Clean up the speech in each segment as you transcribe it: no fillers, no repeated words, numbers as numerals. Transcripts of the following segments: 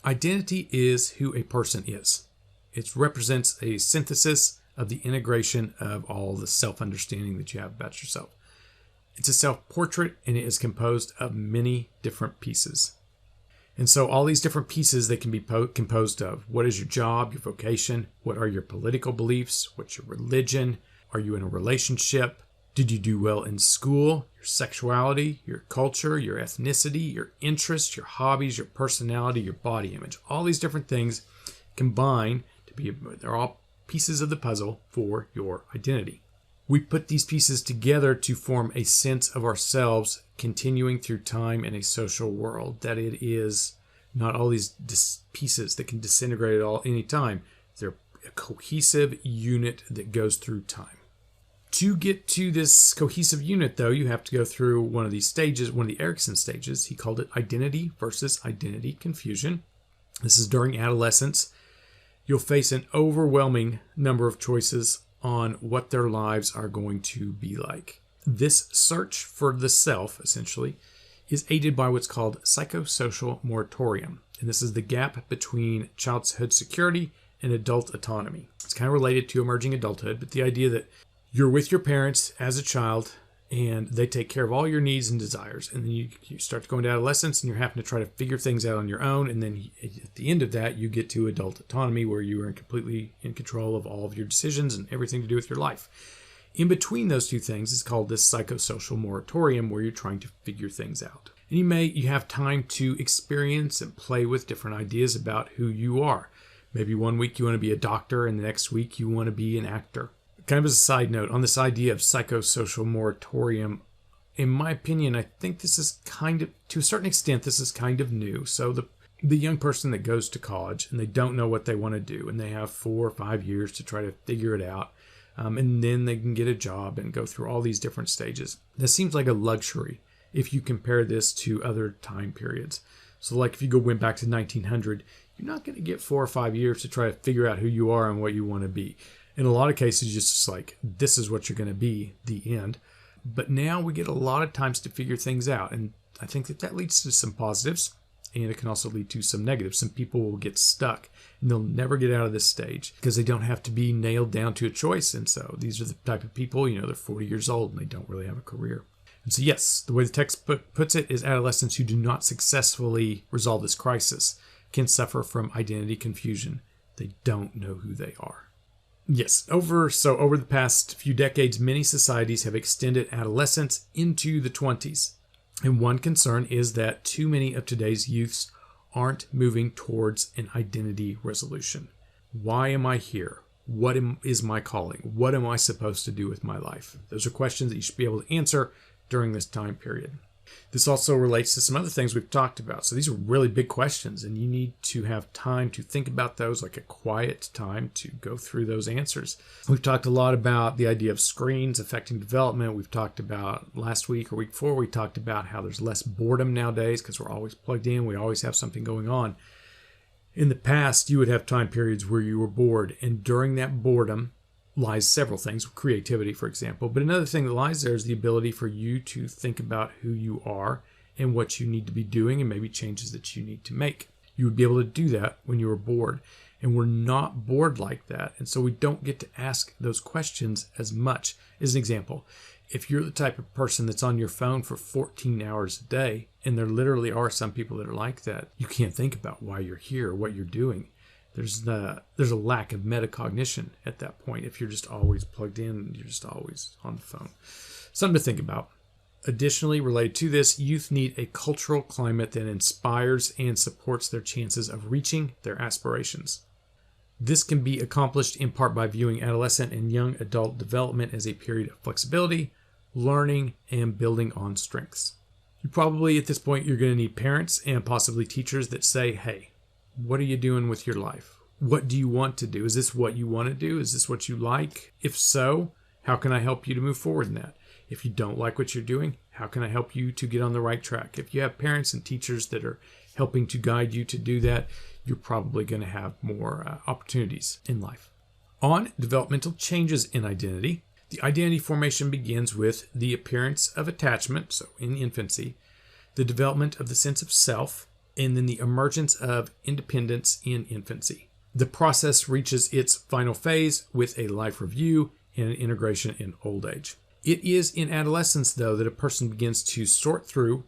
Identity is who a person is. It represents a synthesis of the integration of all the self-understanding that you have about yourself. It's a self-portrait, and it is composed of many different pieces. And so all these different pieces they can be composed of. What is your job, your vocation? What are your political beliefs? What's your religion? Are you in a relationship? Did you do well in school? Your sexuality, your culture, your ethnicity, your interests, your hobbies, your personality, your body image. All these different things combine to be, they're all pieces of the puzzle for your identity. We put these pieces together to form a sense of ourselves continuing through time in a social world, that it is not all these pieces that can disintegrate at all any time. They're a cohesive unit that goes through time. To get to this cohesive unit, though, you have to go through one of these stages, one of the Erikson stages. He called it identity versus identity confusion. This is during adolescence. You'll face an overwhelming number of choices on what their lives are going to be like. This search for the self, essentially, is aided by what's called psychosocial moratorium. And this is the gap between childhood security and adult autonomy. It's kind of related to emerging adulthood, but the idea that you're with your parents as a child and they take care of all your needs and desires. And then you start to go into adolescence and you're having to try to figure things out on your own. And then at the end of that, you get to adult autonomy where you are completely in control of all of your decisions and everything to do with your life. In between those two things is called this psychosocial moratorium, where you're trying to figure things out. And you have time to experience and play with different ideas about who you are. Maybe one week you want to be a doctor and the next week you want to be an actor. Kind of as a side note on this idea of psychosocial moratorium, in my opinion, I think this is kind of, to a certain extent, this is kind of new. So the young person that goes to college and they don't know what they want to do, and they have 4 or 5 years to try to figure it out, and then they can get a job and go through all these different stages. This seems like a luxury if you compare this to other time periods. So like if you went back to 1900, you're not going to get 4 or 5 years to try to figure out who you are and what you want to be. In a lot of cases, just like, this is what you're going to be, the end. But now we get a lot of times to figure things out. And I think that leads to some positives, and it can also lead to some negatives. Some people will get stuck and they'll never get out of this stage because they don't have to be nailed down to a choice. And so these are the type of people, they're 40 years old and they don't really have a career. And so yes, the way the text puts it is adolescents who do not successfully resolve this crisis can suffer from identity confusion. They don't know who they are. Yes, over the past few decades, many societies have extended adolescence into the 20s. And one concern is that too many of today's youths aren't moving towards an identity resolution. Why am I here? What is my calling? What am I supposed to do with my life? Those are questions that you should be able to answer during this time period. This also relates to some other things we've talked about. So these are really big questions, and you need to have time to think about those, like a quiet time to go through those answers. We've talked a lot about the idea of screens affecting development. We've talked about last week or week before, we talked about how there's less boredom nowadays because we're always plugged in. We always have something going on. In the past, you would have time periods where you were bored, and during that boredom lies several things, creativity, for example. But another thing that lies there is the ability for you to think about who you are and what you need to be doing and maybe changes that you need to make. You would be able to do that when you were bored. And we're not bored like that. And so we don't get to ask those questions as much. As an example, if you're the type of person that's on your phone for 14 hours a day, and there literally are some people that are like that, you can't think about why you're here, what you're doing. There's a lack of metacognition at that point if you're just always plugged in, you're just always on the phone. Something to think about. Additionally, related to this, youth need a cultural climate that inspires and supports their chances of reaching their aspirations. This can be accomplished in part by viewing adolescent and young adult development as a period of flexibility, learning, and building on strengths. You probably, at this point, you're going to need parents and possibly teachers that say, hey, what are you doing with your life? What do you want to do? Is this what you want to do? Is this what you like? If so, how can I help you to move forward in that? If you don't like what you're doing, how can I help you to get on the right track? If you have parents and teachers that are helping to guide you to do that, you're probably going to have more opportunities in life. On developmental changes in identity, the identity formation begins with the appearance of attachment, so in infancy, the development of the sense of self, and then the emergence of independence in infancy. The process reaches its final phase with a life review and an integration in old age. It is in adolescence, though, that a person begins to sort through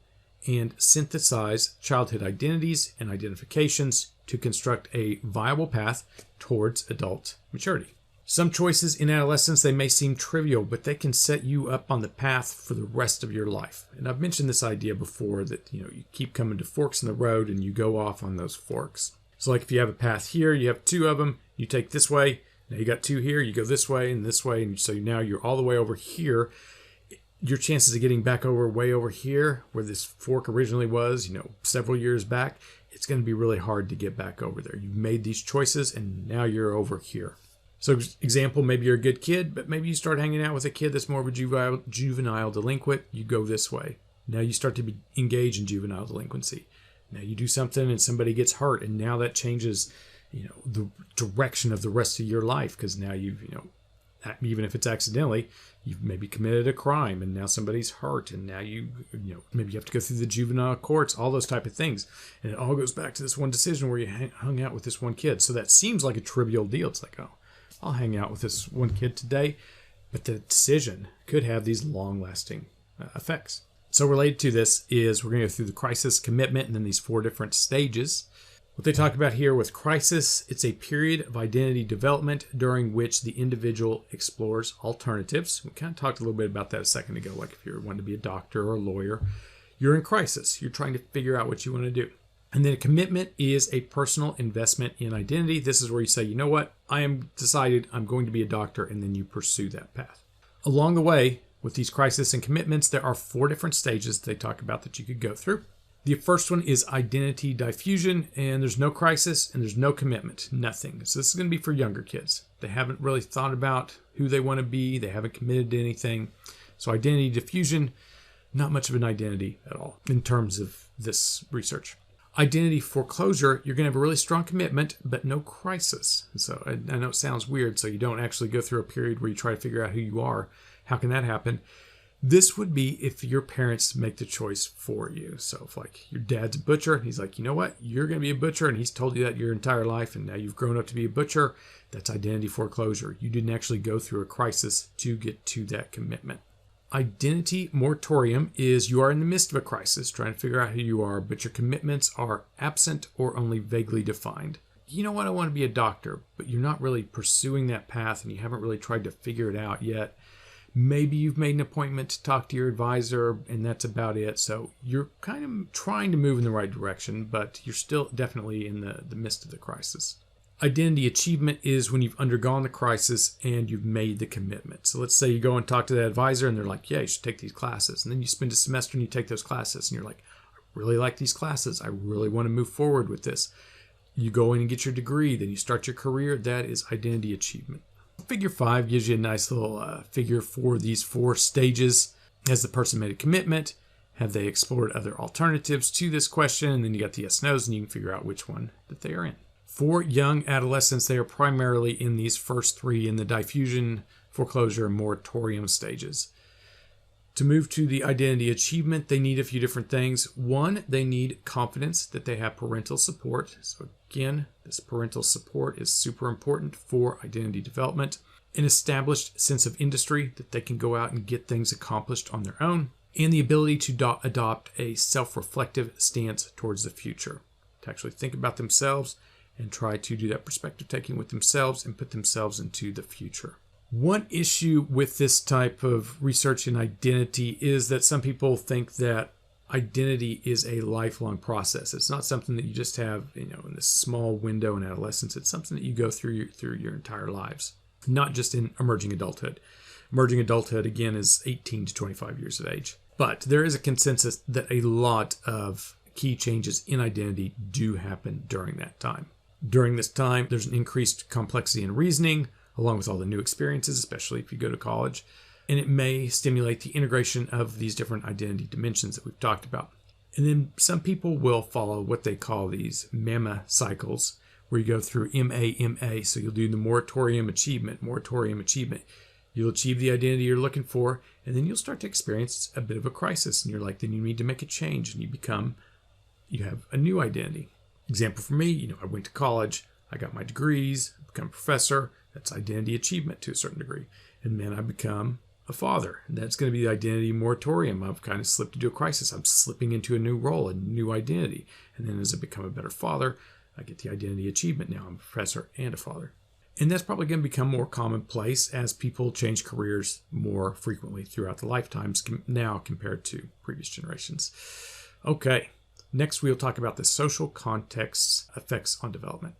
and synthesize childhood identities and identifications to construct a viable path towards adult maturity. Some choices in adolescence, they may seem trivial, but they can set you up on the path for the rest of your life. And I've mentioned this idea before that, you keep coming to forks in the road and you go off on those forks. So like if you have a path here, you have two of them, you take this way, now you got two here, you go this way, and so now you're all the way over here. Your chances of getting back way over here, where this fork originally was, several years back, it's going to be really hard to get back over there. You've made these choices, and now you're over here. So example, maybe you're a good kid, but maybe you start hanging out with a kid that's more of a juvenile delinquent. You go this way. Now you start to engage in juvenile delinquency. Now you do something and somebody gets hurt, and now that changes, the direction of the rest of your life, because now even if it's accidentally, you've maybe committed a crime and now somebody's hurt, and now maybe you have to go through the juvenile courts, all those type of things. And it all goes back to this one decision where you hung out with this one kid. So that seems like a trivial deal. It's like, oh, I'll hang out with this one kid today. But the decision could have these long-lasting effects. So related to this is we're going to go through the crisis, commitment, and then these 4 different stages. What they talk about here with crisis, it's a period of identity development during which the individual explores alternatives. We kind of talked a little bit about that a second ago, like if you're wanting to be a doctor or a lawyer, you're in crisis. You're trying to figure out what you want to do. And then a commitment is a personal investment in identity. This is where you say, you know what, I am decided I'm going to be a doctor, and then you pursue that path. Along the way, with these crisis and commitments, there are 4 different stages they talk about that you could go through. The first one is identity diffusion, and there's no crisis and there's no commitment, nothing. So this is going to be for younger kids. They haven't really thought about who they want to be. They haven't committed to anything. So identity diffusion, not much of an identity at all in terms of this research. Identity foreclosure, you're going to have a really strong commitment, but no crisis. So I know it sounds weird, so you don't actually go through a period where you try to figure out who you are. How can that happen? This would be if your parents make the choice for you. So if like your dad's a butcher, and he's like, you know what, you're going to be a butcher, and he's told you that your entire life, and now you've grown up to be a butcher, that's identity foreclosure. You didn't actually go through a crisis to get to that commitment. Identity moratorium is you are in the midst of a crisis, trying to figure out who you are, but your commitments are absent or only vaguely defined. You know what, I want to be a doctor, but you're not really pursuing that path, and you haven't really tried to figure it out yet. Maybe you've made an appointment to talk to your advisor, and that's about it. So you're kind of trying to move in the right direction, but you're still definitely in the midst of the crisis. Identity achievement is when you've undergone the crisis and you've made the commitment. So let's say you go and talk to that advisor, and they're like, yeah, you should take these classes. And then you spend a semester and you take those classes, and you're like, I really like these classes. I really want to move forward with this. You go in and get your degree, then you start your career. That is identity achievement. Figure 5 gives you a nice little figure for these 4 stages. Has the person made a commitment? Have they explored other alternatives to this question? And then you got the yes, no's, and you can figure out which one that they are in. For young adolescents, they are primarily in these first 3 in the diffusion, foreclosure, and moratorium stages. To move to the identity achievement, they need a few different things. 1, they need confidence that they have parental support. So again, this parental support is super important for identity development. An established sense of industry that they can go out and get things accomplished on their own. And the ability to adopt a self-reflective stance towards the future. To actually think about themselves and try to do that perspective taking with themselves and put themselves into the future. One issue with this type of research in identity is that some people think that identity is a lifelong process. It's not something that you just have, in this small window in adolescence. It's something that you go through your entire lives, not just in emerging adulthood. Emerging adulthood, again, is 18 to 25 years of age. But there is a consensus that a lot of key changes in identity do happen during that time. During this time, there's an increased complexity in reasoning, along with all the new experiences, especially if you go to college. And it may stimulate the integration of these different identity dimensions that we've talked about. And then some people will follow what they call these MAMA cycles, where you go through MAMA. So you'll do the moratorium achievement. You'll achieve the identity you're looking for, and then you'll start to experience a bit of a crisis. And you're like, then you need to make a change, and you become you have a new identity. Example for me, I went to college, I got my degrees, become a professor. That's identity achievement to a certain degree. And then I become a father. And that's going to be the identity moratorium. I've kind of slipped into a crisis. I'm slipping into a new role, a new identity. And then as I become a better father, I get the identity achievement. Now I'm a professor and a father. And that's probably going to become more commonplace as people change careers more frequently throughout the lifetimes now compared to previous generations. Okay, next we'll talk about the social context's effects on development.